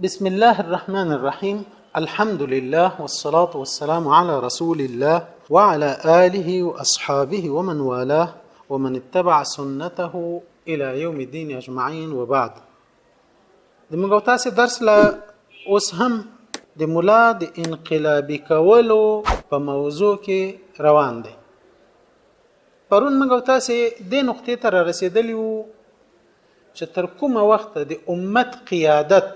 بسم الله الرحمن الرحيم. الحمد لله والصلاة والسلام على رسول الله وعلى آله وأصحابه ومن والاه ومن اتبع سنته إلى يوم الدين أجمعين وبعد. د موږ تاسو درس لا اوس هم د مولا د انقلابي کولو په موضوع کې روان دي. پرون موږ تاسو د نقطې ته رسیدلی وو چې تر کومه وخت د امت قیادت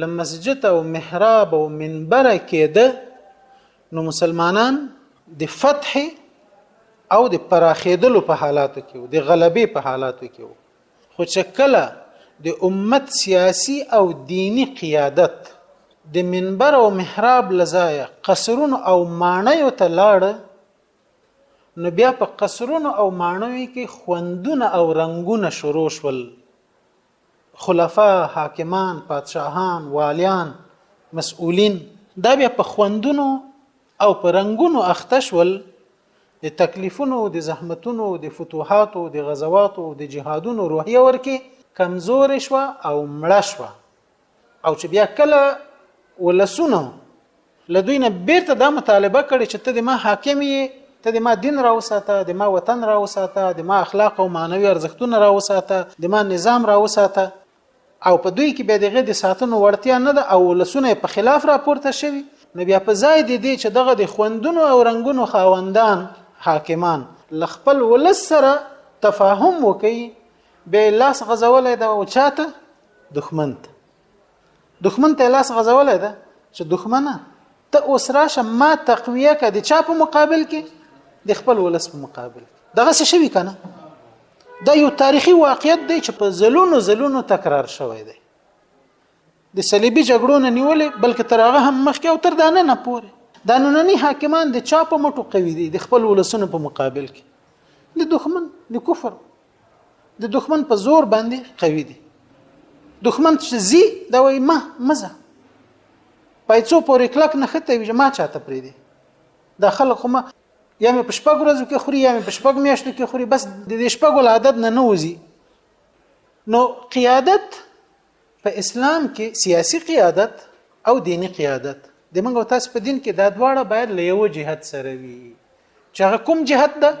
لمسجد او محراب او منبر کېده نو مسلمانان د فتح او د پراخېدلو په حالاتو کې وو، د غلبې په حالاتو کې وو. خو چې کله د امت سیاسی او دینی قیادت د منبر او محراب لزایا قصرونو او مانیو ته لاړ نو بیا په قصرونو او مانیو کې خوندونه او رنگونه شروع شول. خلفا، حاکمان، پادشاهان، والیان، مسئولین دا بیا په خوندونو او په رنگونو اخته شول. د تکلیفونو، د زحمتونو، د فتوحاتو، د غزواتو، د جهادونو روحیه ورکی کمزور شو او مړه شو. او چې بیا کله ولسونه لدوی نه بیرته دا مطالبه کړي چې ته د ما حاکم یې، ته د ما دین راوساته، د ما وطن راوساته، د ما اخلاق او معنوي ارزښتونه راوساته، د ما نظام راوساته، او په دوی کې به دغه د ساتنو ورتیا نه ده او لسونه په خلاف راپورته شوي، نو بیا په ځای دی چې دغه د خوندونو او رنگونو خاوندان حاکمان لخپل ولس سره تفاهم وکي، به لاس غزولای ده او چاته دښمن ته لاس غزولای ده چې دښمنه ته اوس راشه ما تقویه کړه د چا په مقابل کې، د خپل ولس په مقابل کې. دغه څه شوی کنه، دا یو تاریخي واقعیت دی چې په زلونو تکرار شوی دی. د صلیبي جګړو نه نیولې بلکې تر هغه هم مخکې او تر دانه نه پورې دا نننی حاکمان د چا په مټو قوي دي، د خپل ولسونو په مقابل کې د دښمن د کفر د دښمن په زور باندې قوي دي. دښمن چې زی دا وایي ما مزه پایڅو پورې کلک نه خته وي ما چاته پرې دي. دا خلک ما یا مې په شپږ ورځو کې خوري یا مې په شپږ میاشتو کې خوري، بس د دې شپږو عادت نه نوځي. نو قیادت په اسلام کې سیاسی قیادت او دینی قیادت د موږ تاسو په دین کې دا دواړه باید له یو جهت سره وي. چې هغه کوم جهت ده؟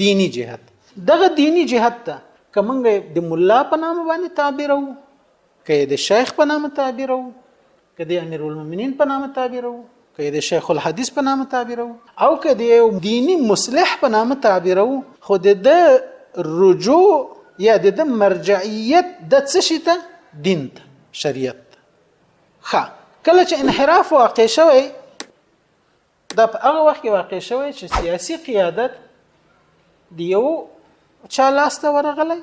دینی جهت. دغه دینی جهت ته که موږ د مولا په نامه باندې تعبیرو، که د شیخ په نامه تعبیرو، که د امیر المؤمنین په نامه تعبیرو، که د شیخ الحدیث په نامه تعبیرو، او که د دینی مصلح په نامه تعبیرو، خو د رجوع یا د مرجعیت د څه شي ته؟ دین ته، شریعت. کله چې انحراف واقع شوی دا په هغه وخت کې واقع شوی چې سیاسی قیادت د یو چا لاس ته ورغلی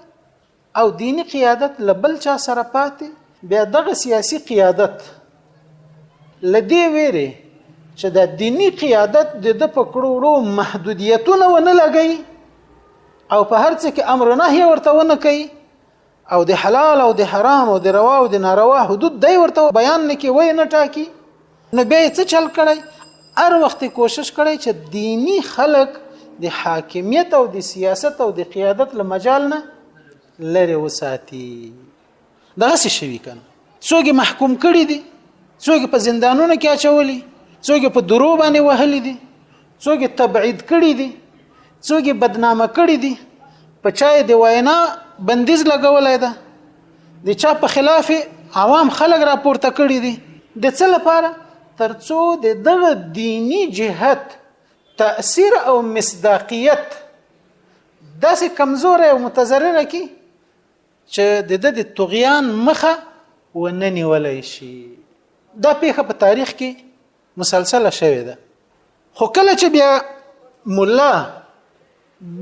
او دینی قیادت لبل چا سره پاتې. بیا دغه سیاسی قیادت لدی ویری چې د دینی قیادت د پکړو محدودیتونه ونه لګي او په هر څه کې امر نهي ورته ونه کوي او د حلال او د حرام او د روا او د ناروا حدود دی ورته بیان نه کوي، وای نه ټاکي. نو بیا څه چل کړی؟ هر وخت کوشش کړی چې دینی خلق د حاکمیت او د سیاست او د قیادت له مجال نه لري وساتي. دغه څه شوی کنه، څوک محکوم کړي دي، څوک په زندانونو کې اچولي، څوک په درو باندې وهلي دي، څوک تبعید کړي دي، څوک بدنامه کړي دي، په چا د وینا بندیز لګولای ده، د چا په خلاف عوام خلک راپورته کړي دي. د څه لپاره؟ ترڅو د دغه دینی جهت تأثیر او مصداقیت داسې کمزور او متضرره کی چې د طغیان مخه ونه نیولای شي. دا پیښه په تاریخ کې مسلسله شوې ده. خو کله چې بیا مولا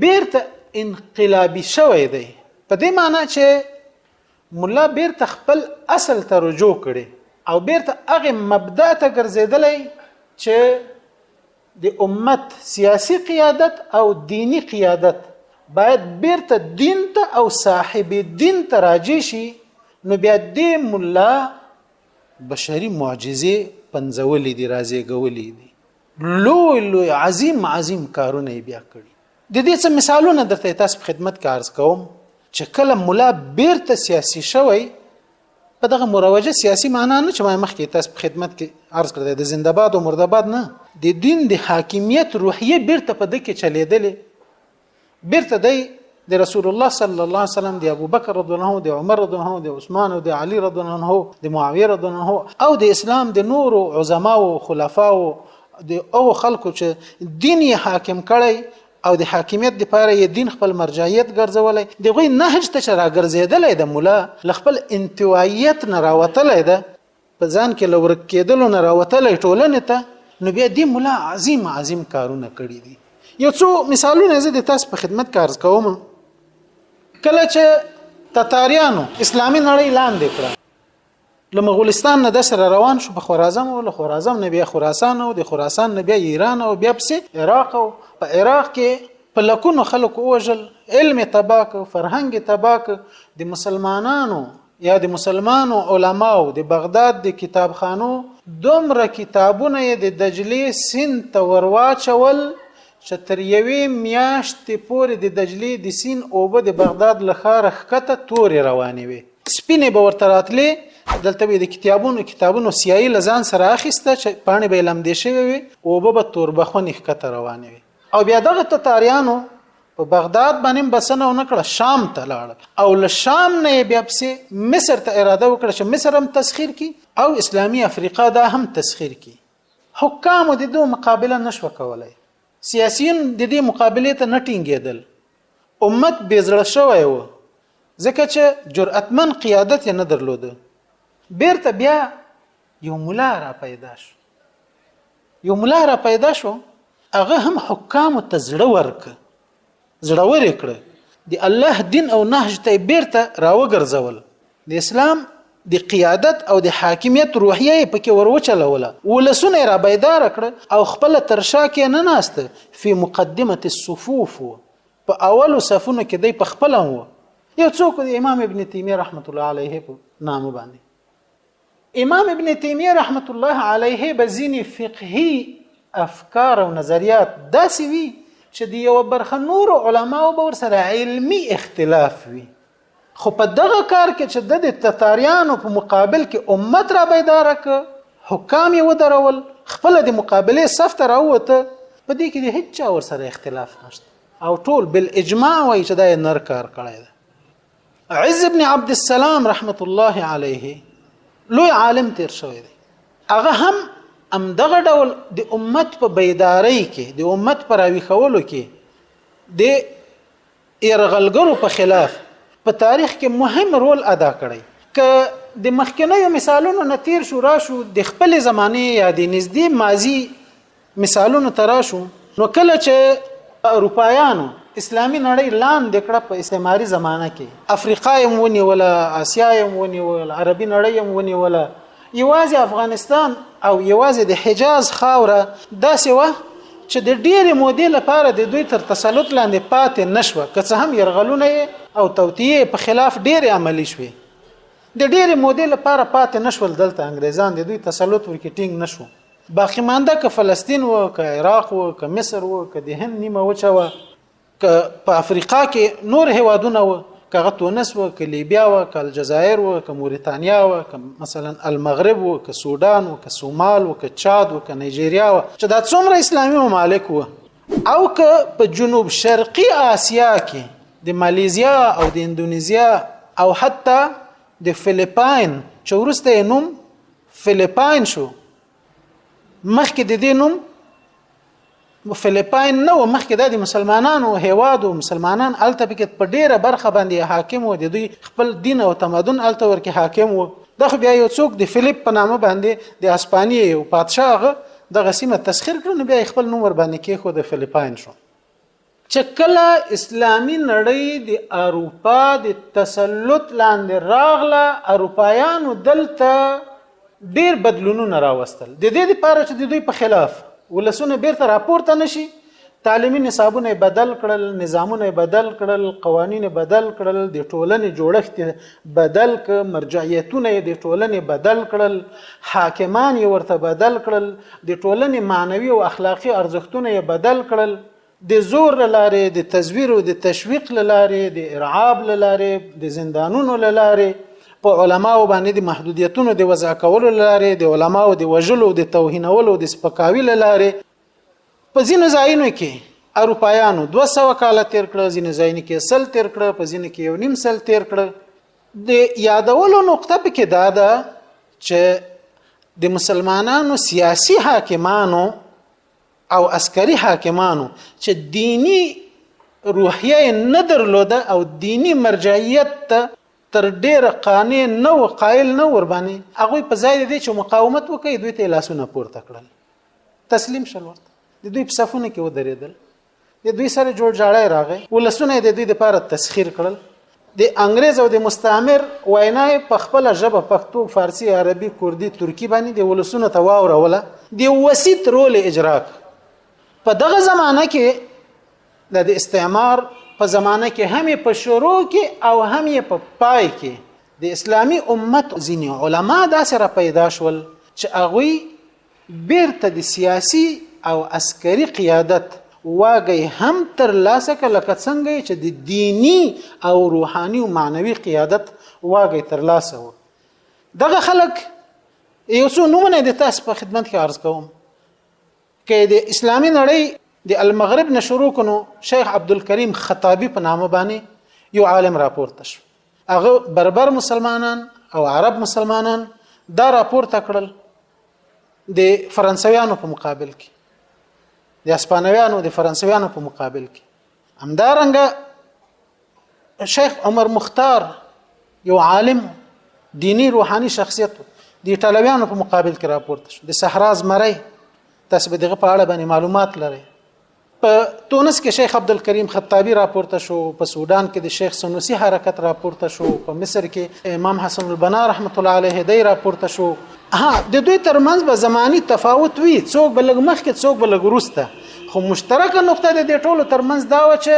بیرته انقلابی شوی دی، په دې معنی چې مولا بیرته خپل اصل ته رجوع کړي او بیرته هغه مبدا ته ګرځېدلی چې د امت سیاسی قیادت او دینی قیادت باید بیرته دین ته او صاحب دین ته راجع شي. نو بیا دې مولا بشری معجزې پنځولې دي، رازېږولې دي، لوی عظیم کارونه بیا کړي. د دې څه مثالونه درته تاسو په خدمت کې عرض کوم چې کله مولا بیرته سیاسي شوی په دغه مروجه سیاسي معنا نه چې ما مخکې تاسو په خدمت کې عرض کړی د زنده‌باد او مرده‌باد نه، د دین د حاکمیت روحیه بیرته په دکې چلیدلې، بیرته د رسول الله صلی الله علیه وسلم، د ابو بکر رضی الله عنه، د عمر رضی الله عنه، د عثمان او د علي رضی الله عنه، د معاویه رضی الله عنه او د اسلام د نور عظما او خلفا او خلکو چې دین یې حاکم کړی او د حاکمیت لپاره یې دین خپل مرجعیت ګرځولای، دغه نهج ته راګرځیدلې د مولا خپل انتوایت نه راوتلې ده، په ځان کې لور کېدل نه راوتلې ټولنه ته، نو بیا د مولا عظیم کارونه کړی دي. یو څو مثالونه زه د تاسو په خدمت کې عرض کوم. کله چې تتاریانو اسلامي نړۍ لاندې کړه، له مغولستان نه د سره روان شو په خراسان، او له خراسان نه بیا خراسان، او د خراسان نه بیا ایران، او بیا پسې عراق، او په عراق کې په لکونو خلکو وژل، علم تباک، فرهنګ تباک، د مسلمانانو یا د مسلمانو علماو د بغداد د کتابخانو دومره کتابونه د دجلې سیند ته ورواچول چې تر یوې میاشتې پورې د دجلې د سیند اوبه د بغداد له ښاره ښکته تورې روانې وې، سپینې به ورته راتلې، دلته به د کتابونو سیایي له ځان سره اخیسته چې پاڼې به یې لمدې شوې وي، اوبه به توربخونې ښکته روانې وي. او بیا دغه تتاریانو په بغداد باندې بسنه ونه کړه، شام ته لاړ، او له شام نه بیا پسې مصر ته اراده وکړه چې مصر هم تسخیر کی او اسلامی افریقا دا هم تسخیر کی. حکام د دوه مقابله نشو کولای، سیاسيون د دې مقابله ته نه ټینګېدل، امت بیزړه شوی و ځکه چې جرأتمن قیادت یې نه درلوده. بیرته بیا یو مولا را پیدا شو، هغه هم حکام ته زړور کړ، د الله دین او نهج ته بیرته راوګرځول، د اسلام د قیادت او د حاکمیت روحیه پکې وروچلوله، ولسونه را بیدار کړ او خپل ترشا کې نه ناسته، په مقدمه الصفوف، په اولو صفونو کې دی په خپل وو. یو څوک د امام ابن تیمیه رحمت الله علیه په نامه باندې، امام ابن تیمیه رحمت الله علیه بزینی فقهی افکار او نظریات داسې وي چې د یو برخه نور علماو به ورسره علمی اختلاف وي، خو په دغه کار کې چې د تتاریانو په مقابل کې امت را بیدار ک، حکام یې ودرول، خپل د مقابله صف ته راوته، په دې کې د هیڅ چا ورسره اختلاف نشته، او ټول بالاجماع وایي چې دا نر کار کړی ده. عز ابن عبد السلام رحمت الله علیه لوی عالم تیر شوی دی، هغه هم دغه ډول د امت په بیداری کې، د امت پر راویښولو کې د یرغلګرو په خلاف په تاریخ کې مهم رول ادا کړی. که د مخکنیو مثالونو نه تیر شو راشو د خپل زمانه یا د نږدې ماضی مثالونو تراشو، نو کله چې اروپایانو اسلامی نړۍ لاندې کړه په استعماري زمانه کې، افریقا هم ونیوله، آسیا هم ونیوله، عربي نړۍ هم ونیوله، یوازې افغانستان او یوازې د حجاز خاوره داسې وه چې د ډېرې مودې لپاره د دوی تر تسلط لاندې پاتې نشوه، که څه هم یرغلونه او توطیې په خلاف ډېرې عملي شوې، د ډېرې مودې لپاره پاتې نشول، دلته انګریزان د دوی تسلط ورکې ټینګ نشو، باقي مانده که فلسطین و، که عراق و، که مصر و، که د هند نیمه وچه و، که په افریقا کې نور هیوادونه و، که تونس و، که لیبیا و، که الجزایر و، که موريتانیا و، که مثلا المغرب و، که سودان و، که سومال و، که چاد و، که نایجیریا و، چې دا څومره اسلامي ممالک و، او که په جنوب شرقي آسیا کې د مالیزیا او د اندونیزیا او حتی د فلیپاین چې وروسته نوم فلیپاین شو، مخکې د دې نوم فلیپاین نه و، مخکې د مسلمانانو هیواد او مسلمانان الته پکې په ډیره برخه باندې حاکم و، د دوی خپل دین او تمدن الته ورکه حاکم و. دغه بیا یو څوک د فلیپ په نامه باندې د اسپانیې یو پادشاه دغه سیمه تسخیر کړ، نو بیا خپل نوم ور باندې کې خو د فلیپاین شو. چې کله اسلامی نړۍ د اروپا د تسلط لاندې راغله، اروپایانو دلته ډیر بدلونونه راوستل، د دې لپاره چې د دوی په خلاف ولسونه بیرته راپورته نشي، تعلیمي نصابونه بدل کړل، نظامونه بدل کړل، قوانین بدل کړل، د ټولنې جوړښت بدل ک، مرجعیتونه د ټولنې بدل کړل، حاکمان یې ورته بدل کړل، د ټولنې معنوي او اخلاقی ارزښتونه یې بدل کړل، د زور لاره، د تزویر او د تشویق لاره، د ارعاب لاره، د زندانونو لاره، په علماو باندې د محدودیتونو د وضع کولو لاره، د علماو د وژلو، د توهینولو، د سپکاوي لاره په ځینو ځایونو کې اروپایانو 200 کال تیر کړ، ځینو ځایونو کې 100 تیر کړ، په ځینو کې 1.5 سل تیر کړ. د یادولو نقطه پکې دا ده چې د مسلمانانو سیاسي حاکمانو او عسکري حاکمانو چې دینی روحیه نه درلوده او دینی مرجعیت ته تر ډیره قانع نه و قائل نه ور باندې هغه په ځای دی چې مقاومت وکړي دوی ته لاسونه پورته کړل، تسلیم شول، ورته د دوی په صفونه کې ودرېدل، د دوی سره جوړ جاړی راغی، ولسونه د دوی لپاره تسخير کړل. د انګريز او د مستعمر وینای په خپل ژبه پښتو، فارسی، عربي، کردي، ترکی باندې د ولسونه ته واوروله، د وسیط رول اجرا. په دغه زمانہ کې د استعمار په زمانہ کې هم په شروع کې او هم په پای کې د اسلامی امت ځینې علما دا سره پیدا شول چې هغه بیرته د سیاسي او عسکري قیادت واګي هم تر لاسه کله څنګه چې د دینی او روحاني او معنوي قیادت واګي تر لاسه و. دغه خلک یو څو نمونه د تاسو په خدمت کې عرض کوم. کې د اسلامي نړۍ د المغرب نه شروع کونو شیخ عبدالکریم خطابی په نامه باندې یو عالم راپورته شو. هغه بربر مسلمانان او عرب مسلمانان دا راپورته کړل د فرانسویانو په مقابل کې، د اسپانویانو د فرانسویانو په مقابل کې. همدارنګه شیخ عمر مختار یو عالم دینی روحاني شخصیت د ایټالویانو په مقابل کې راپورته شو. د صحرا زمری تاسو به دغه په اړه باندې معلومات لرئ. په تونس کې شیخ عبدالکریم خطابی راپورته شو، په سودان کې د شیخ سنوسی حرکت راپورته شو، په مصر کې امام حسن البنا رحمت الله علیه دی راپورته شو. د دوی ترمنځ به زمانی تفاوت وي، څوک بلګ مخکې څوک بلګ وروسته، خو مشترکه نقطه د دې ټولو ترمنځ دا و چې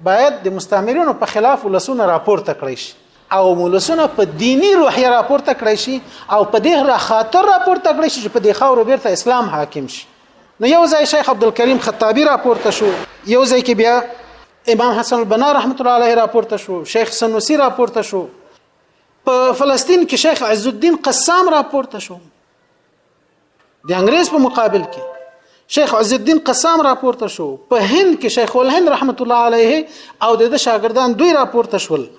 باید د مستعمرینو په خلاف ولسونه راپورته کړی شي او ولسونه په دینی روحیه راپورته کړی شي او په دې خاطر راپورته کړی شي چې په دې خاورو بیرته اسلام حاکم شي. نو یو ځای شیخ عبدالکریم خطابی راپورته شو، یو ځای کې بیا امام حسن البنا رحمت الله علیه راپورته شو، شیخ سنوسی راپورته شو. په فلسطین کې شیخ عز الدین قسام راپورته شو، د انګريز په مقابل کې شیخ عز الدین قسام راپورته شو. په هند کې شیخ الهند رحمت الله علیه او د شاګردان دوی راپورته شول.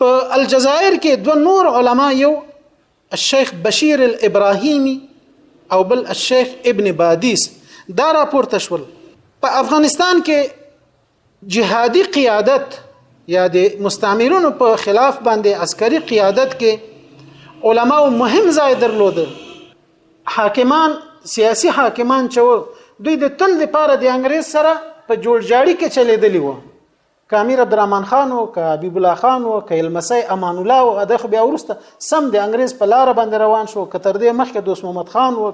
په الجزائر کې دو نور علما، یو الشیخ بشیر الابراهیمی او بل الشیخ ابن بادیس، دا راپورته شول. په افغانستان کې جهادي قیادت یا د مستعمرونو په خلاف باندې عسکري قیادت کې علماو مهم ځای درلوده. حاکمان، سیاسی حاکمان چې دوی د تل لپاره د انګريز سره په جوړجاړي کې چلیدلی وو. امیر عبدالرحمن خان او حبیب الله خان او المسی امان الله او دغه بیا ورسته سم د انګريز په لار باندې روان شو. کتر دې مخکې دوست محمد خان او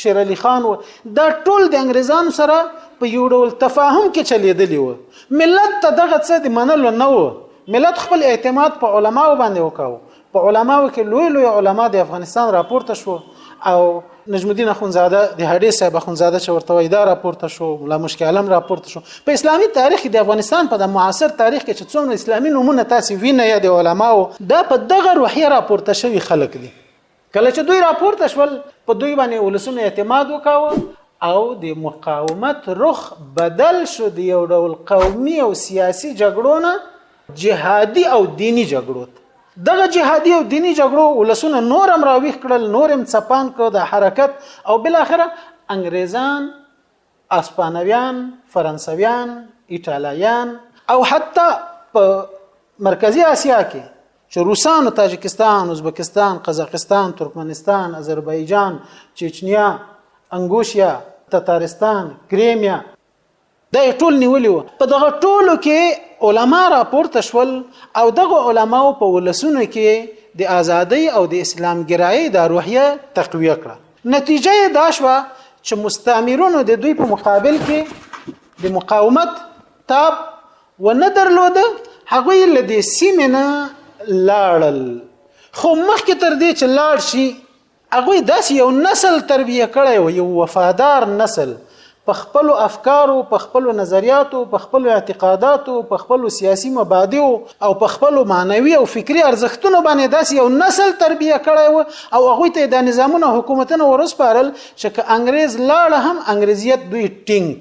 شیر علي خان او دا ټول د انګريزانو سره په یو ډول تفاهم کې چلیدلی وو. ملت ته دغه څه د منلو نه وو. ملت خپل اعتماد په علماو باندې وکاو. په علماو کې لوی لوی علما د افغانستان راپورته شو او نجم الدین اخونزاده د هډې صاحب اخونزاده چې ورته وای دا راپورته شو، مولا مشکل عالم راپورته شو. په اسلامي تاریخ د افغانستان په د معاصر تاریخ کې چې څومره اسلامي نمونه تاسو وینئ یا د علماو دا په دغه روحیه راپورته شوی خلک دي. کله چې دوی راپورته شول په دوی باندې ولسونه اعتماد وکاوه او د مقاومت رخ بدل شو د یو ډول قومي او سیاسي جګړو نه جهادي او دینی جګړو. دغه جهادي او دینی جګړو ولسونه نورم راويخ کړل، نورم څپان کړ د حرکت او بل اخره انګريزان، اسپانویان، فرانسویان، ایټالویان او حتی په مرکزی آسیا کې چې روسان، تاجکستان، ازبکستان، قزاقستان، ترکمنستان، آذربایجان، چچنیا، انګوشیا، تتارستان، کریمیا دا ټول نیولي وو. په دغه ټولو کې علما راپورته شول او دغه علماو په ولسونو کې د ازادۍ او د اسلام ګرایي د روحیه تقویه کړه. نتیجه دا شوه چې مستعمرونو د دوی په مقابل کې د مقاومت تاب ونه درلوده. هغوی له دې سیمې نه لاړل، خو مخکې تر دې چې لاړ شي هغوی داسې یو نسل تربیه کړی و، یو وفادار نسل په خپل افکارو، په خپل نظریاتو، په خپل اعتقاداتو، په خپل سیاسي مبادئ او په خپل معنوي او فکری ارزښتونو باندې داسې یو نسل تربیه کړی و او هغه ته د نظامونو حکومتونو ورسپارل چې انګريز لاړه هم انګريزیت دوی ټینګ،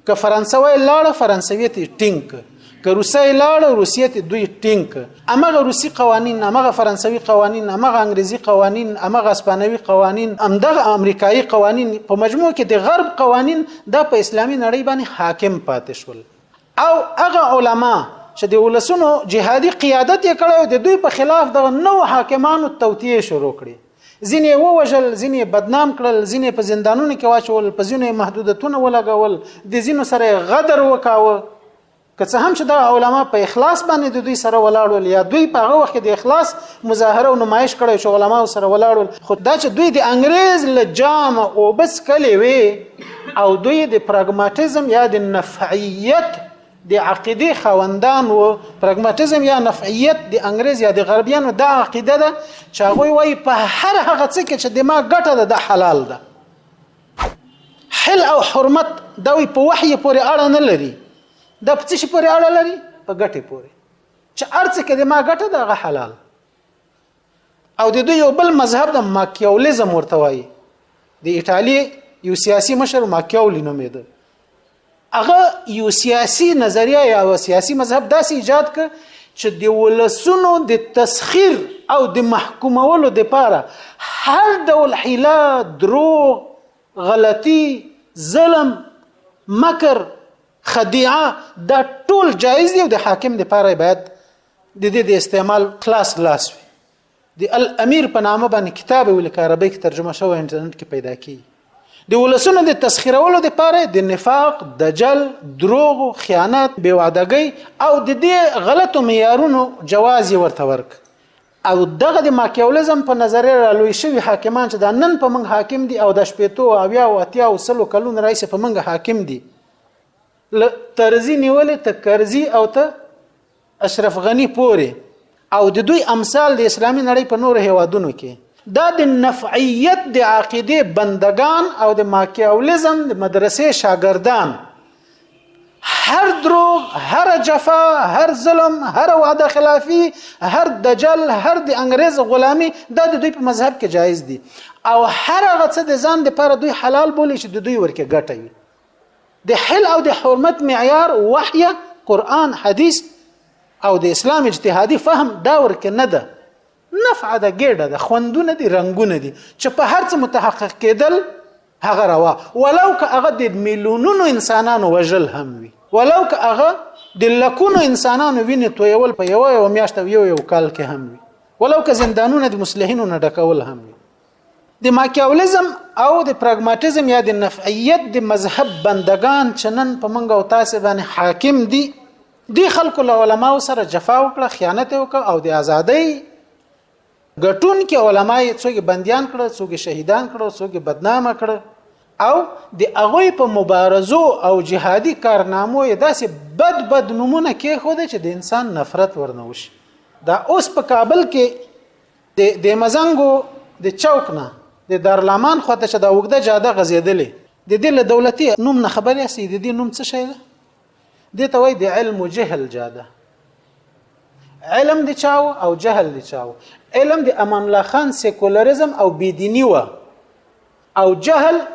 که فرانسوي لاړه فرانسویت ټینګ، که روسي لاړه روسیت دوی ټینګ. امغه روسي قوانین، امغه فرانسوي قوانین، امغه انګريزي قوانین، امغه اسپانوي قوانین، امدغه امریکایي قوانین، په مجموع کې د غرب قوانین د په اسلامي نړۍ باندې حاکم پاتې شول. او هغه علما چې د ولسونو جهادي قیادت یې کړو د دوی په خلاف د نو حاکمانو توطئه شروع کړي، ځینې ووژل، ځینې بدنام کړل، ځینې په زندانونو کې واچول، په ځینې محدودیتونه ولګول، د ځینو سره غدر وکاوه. که څه هم چې دا علما په اخلاص باندې د دوی سره ولاړول یا دوی په هغه وخت کې د اخلاص مظاهره او نمایش کړي چې علما سره ولاړول، خو دا چې دوی د انګريز له جام او بس کلی وي او دوی د پراګماتیزم یا د نفعیت د عقیده خوندان و. پراګماتیزم یا نفعیت د انګريز یا د غربیانو دا عقیده ده چې هغه وایي په هر هغه څه کې چې د ما ګټه ده د حلال ده. حل او حرمت دا وی په وحی پورې اړه نه لري، دا په څه پورې اړه لري؟ په ګټه پورې، چې ارڅ کې د ما ګټه ده هغه حلال. او د دوی یو بل مذهب د ماکیاولیزم ورته وایي، د ایټالیا یو سیاسي مشر ماکیاولی نومېده. هغه یو سیاسي نظریه یا سیاسي مذهب داسې ایجاد ک چې د ولسونو د تسخير او د محکومولو لپاره هر ډول حیله، دروغ، غلطي، ظلم، مکر، خدیعه دا ټول جایز دي او د حاکم لپاره باید د دې د استعمال خلاص وي. د الامیر په نامه باندې کتاب ولیک عربی کې ترجمه شوی انټرنیټ کې پیدا کی. د ولسونو د تسخیرولو لپاره د نفاق، دجل، دروغ، خیانت، بیوعدګۍ او د دې غلطو معیارونو جواز ورته ورک. او دغه د ماکیاولیزم په نظر رالوي شوی حاکمان چې د نن په منګ حاکم دي او د شپېتو او یا او اتیا او سلو کلون رئیس په منګ حاکم دي، ترزی نیولې ته کرزی او ته اشرف غنی پورې او د دوی امثال د اسلامي نړۍ په نور هیوادونو کې دا د نفعیت د عقیده بندگان او د ماکیاولیزم د مدرسې شاګردان هر دروغ، هر جفا، هر ظلم، هر وعده خلافی، هر دجل، هر د انګريز غلامی دا د دوی په مذهب کې جایز دي او هر هغه څه د ځان لپاره دوی حلال بولي چې د دوی ورکه ګټه وي. د حل او د حرمت معیار وحی، قرآن، حدیث او د اسلام اجتهادي فهم دا ورکه نه ده. نفع ده، ګډه ده، خوندونه دي، رنگونه دي چې په هر څه متحقق کېدل هغه روا، ولو که هغه د میلیونونو انسانانو وژل هم وي، ولو که هغه د لکونو انسانانو وینې تویول په یو میاشت او یو کال کې هم وي، ولو که زندانونه د مصلحینو نه ډکول هم وي. د ماکیاولیزم او د پراګماتیزم یا د نفعیت د مذهب بندگان چې نن په منګ او تاسو باندې حاکم دي، دی خلکو له علماو سره جفا وکړه، خیانت وکړه او د ازادۍ ګټون کې علماء څوک بنديان کړه، څوک شهیدان کړه، څوک بدنامه کړه او د هغه په مبارزو او جهادي کارنامو یې داسې بد نمونه کې خو چې د انسان نفرت ورنوشي. دا اوس په کابل کې د مزنګو د چوک نه د دارلامان خواته چې دا وګده جاده غزیدلې د دې له دولتي نوم نه خبرې سي، د دې نوم څه شي ده؟ دې ته وایي د علم او جهل جاده. علم د چاو او جهل د چاو. علم د امان الله خان سیکولریزم او بيدینی و او جهل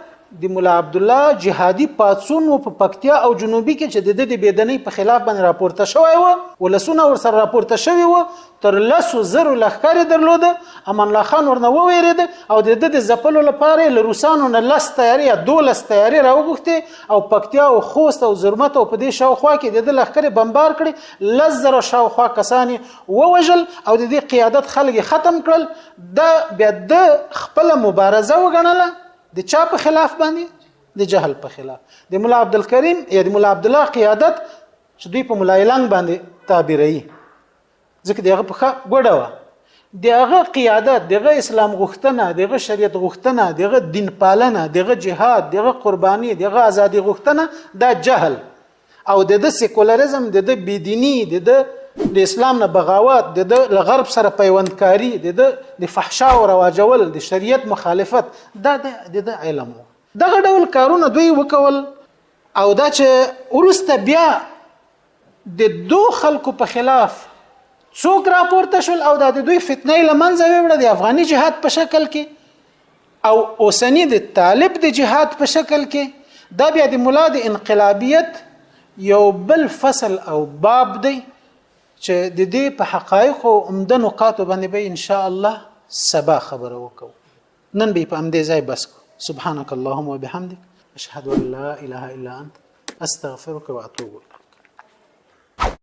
د مولا عبد الله جهادي پاتسون په پکتیا او جنوبي کې چې د بيدنۍ په خلاف باندې راپورته شوی و، ولسونه ور سره راپورته شوی و، تر 100,000 لخر درلوده. امان الله خان ورنه وویرید او د زپلو لپاره له روسانو نه 10 تیاری یا 12 تیاری راوغوښته او پکتیا او خوست او زرمت او په دې شاوخوا کې د لخر بمبار کړي، 10,000 شاوخوا کسانی ووجل او د دې قیادت خلک ختم کړل. د بیا د خپل مبارزه وګڼله د چا په خلاف باندې؟ د جهل په خلاف. د مولا عبدالکریم یا د مولا عبد الله قیادت چې دوی په مولا اعلان باندې تعبیري، ځکه دغه په ګوډه و، دغه قیادت، دغه اسلام غوښتنه، دغه شریعت غوښتنه، دغه دین پالنه، دغه جهاد، دغه قرباني، دغه ازادي غوښتنه دا جهل او د سیکولریزم، د بيدینی، د اسلام نه بغاوت، د غرب سره پیوندکاری، د فحشا او رواجول، د شریعت مخالفت دا د علم. دغه ډول کارونه دوی وکول او دا چې ورسته بیا د دو خلکو په خلاف څوک راپورته شول او د دوی فتنه لمنځه وړه د افغاني جهاد په شکل کې او اوسنی د طالب د جهاد په شکل کې دا بیا د مولا د انقلابیت یو بل فصل او باب دی چې د دې په حقایق او عمده نقاط باندې به ان شاء الله سبا خبره وکړو نن به په امدې ځای بس سبحانك اللهم وبحمدك اشهد ان لا اله الا انت استغفرك واتوب اليك